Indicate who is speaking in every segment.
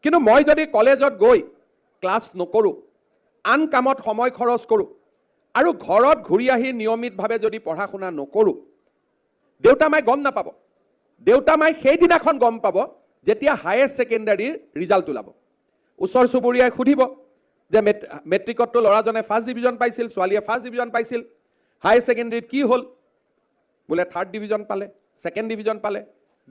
Speaker 1: কিন্তু মই যদি কলেজত গৈ ক্লাছ নকৰোঁ, আন কামত সময় খৰচ কৰোঁ আৰু ঘৰত ঘূৰি আহি নিয়মিতভাৱে যদি পঢ়া শুনা নকৰোঁ, দেউতা মায়ে গম নাপাব। দেউতা মায়ে সেইদিনাখন গম পাব যেতিয়া হায়াৰ ছেকেণ্ডাৰীৰ ৰিজাল্ট ওলাব। ওচৰ চুবুৰীয়াই সুধিব যে মেট্ৰিকততো ল'ৰাজনে ফাৰ্ষ্ট ডিভিজন পাইছিল, ছোৱালীয়ে ফাৰ্ষ্ট ডিভিজন পাইছিল, হায়াৰ ছেকেণ্ডাৰীত কি হ'ল? বোলে থাৰ্ড ডিভিজন পালে, ছেকেণ্ড ডিভিজন পালে।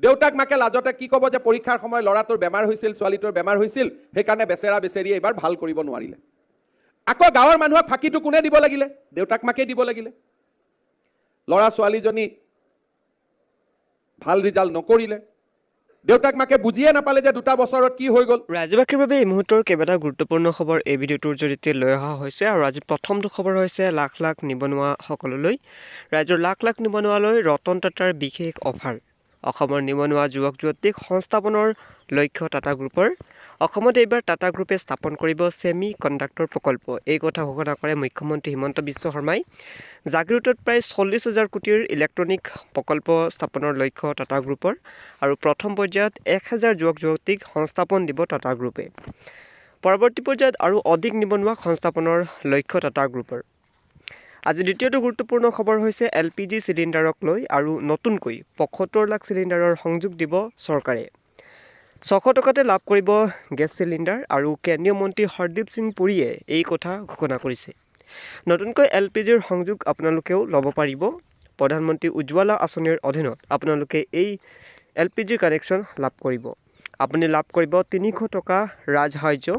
Speaker 1: দেউতাক মাকে লাজতে কি ক'ব যে পৰীক্ষাৰ সময়ত ল'ৰাটোৰ বেমাৰ হৈছিল, ছোৱালীটোৰ বেমাৰ হৈছিল, সেইকাৰণে বেচেৰা বেচেৰীয়ে এইবাৰ ভাল কৰিব নোৱাৰিলে। আকৌ গাঁৱৰ মানুহক ফাঁকিটো কোনে দিব লাগিলে? দেউতাক মাকে দিব লাগিলে। ল'ৰা ছোৱালীজনী ভাল ৰিজাল্ট নকৰিলে, দেউতাক মাকে বুজিয়ে নাপালে যে 2টা বছৰত কি হৈ গ'ল।
Speaker 2: ৰাজ্যবাসীৰ বাবে এই মুহূৰ্তৰ কেইবাটাও গুৰুত্বপূৰ্ণ খবৰ এই ভিডিঅ'টোৰ জৰিয়তে লৈ অহা হৈছে। আৰু আজি প্ৰথমটো খবৰ হৈছে লাখ লাখ নিবনুৱাসকললৈ। ৰাজ্যৰ লাখ লাখ নিবনুৱালৈ ৰতন টাটাৰ বিশেষ অফাৰ। অসমৰ নিবনুৱা যুৱক যুৱতীক সংস্থাপনৰ লক্ষ্য টাটা গ্ৰুপৰ। অসমত এইবাৰ টাটা গ্ৰুপে স্থাপন কৰিব ছেমি কণ্ডাক্টৰ প্ৰকল্প। এই কথা ঘোষণা কৰে মুখ্যমন্ত্ৰী হিমন্ত বিশ্ব শৰ্মাই। জাগিৰোডত প্ৰায় 40,000 কোটিৰ ইলেক্ট্ৰনিক প্ৰকল্প স্থাপনৰ লক্ষ্য টাটা গ্ৰুপৰ। আৰু প্ৰথম পৰ্যায়ত 1,000 যুৱক যুৱতীক সংস্থাপন দিব টাটা গ্ৰুপে। পৰৱৰ্তী পৰ্যায়ত আৰু অধিক নিবনুৱাক সংস্থাপনৰ লক্ষ্য টাটা গ্ৰুপৰ। আজি দ্বিতীয়টো গুৰুত্বপূৰ্ণ খবৰ হৈছে LPG চিলিণ্ডাৰক লৈ আৰু নতুনকৈ 75 লাখ চিলিণ্ডাৰৰ সংযোগ দিব চৰকাৰে। 600 টকাতে লাভ কৰিব গেছ চিলিণ্ডাৰ। আৰু কেন্দ্ৰীয় মন্ত্ৰী হৰদীপ সিং পুৰীয়ে এই কথা ঘোষণা কৰিছে। নতুনকৈ LPGৰ সংযোগ আপোনালোকেও ল'ব পাৰিব। প্ৰধানমন্ত্ৰী উজ্জ্বলা আঁচনিৰ অধীনত আপোনালোকে এই LPGৰ কানেকশ্যন লাভ কৰিব। আপুনি লাভ কৰিব 300 টকা ৰাজসাহাৰ্য।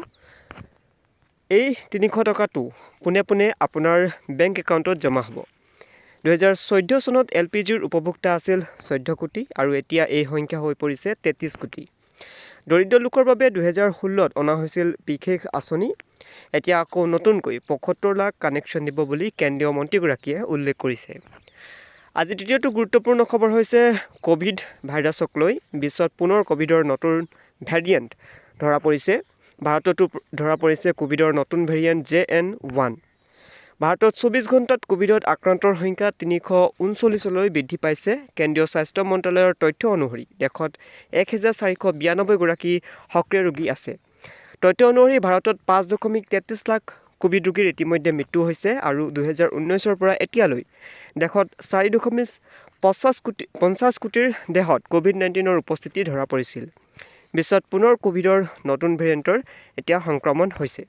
Speaker 2: এই 300 টকাটো পোনে পোনে আপোনাৰ বেংক একাউণ্টত জমা হ'ব। 2014 চনত LPGৰ উপভোক্তা আছিল 14 কোটি আৰু এতিয়া এই সংখ্যা হৈ পৰিছে 33 কোটি। দৰিদ্ৰ লোকৰ বাবে 2016ত অনা হৈছিল বিশেষ আঁচনি। এতিয়া আকৌ নতুনকৈ 75 লাখ কানেকশ্যন দিব বুলি কেন্দ্ৰীয় মন্ত্ৰীগৰাকীয়ে উল্লেখ কৰিছে। আজি দ্বিতীয়টো গুৰুত্বপূৰ্ণ খবৰ হৈছে ক'ভিড ভাইৰাছক লৈ। বিশ্বত পুনৰ ক'ভিডৰ নতুন ভেৰিয়েণ্ট ধৰা পৰিছে। ভাৰততো ধৰা পৰিছে ক'ভিডৰ নতুন ভেৰিয়েণ্ট JN.1। ভাৰতত 24 ঘণ্টাত ক'ভিডত আক্ৰান্তৰ সংখ্যা 339লৈ বৃদ্ধি পাইছে। কেন্দ্ৰীয় স্বাস্থ্য মন্ত্ৰালয়ৰ তথ্য অনুসৰি দেশত 1492 গৰাকী সক্ৰিয় ৰোগী আছে। তথ্য অনুসৰি ভাৰতত 5.33 লাখ ক'ভিড ৰোগীৰ ইতিমধ্যে মৃত্যু হৈছে। আৰু 2019ৰ পৰা এতিয়ালৈ দেশত 4.50 কোটিৰ দেহত COVID-19ৰ উপস্থিতি ধৰা পৰিছিল। বিশ্বত পুনৰ ক'ভিডৰ নতুন ভেৰিয়েণ্টৰ এতিয়া সংক্ৰমণ হৈছে।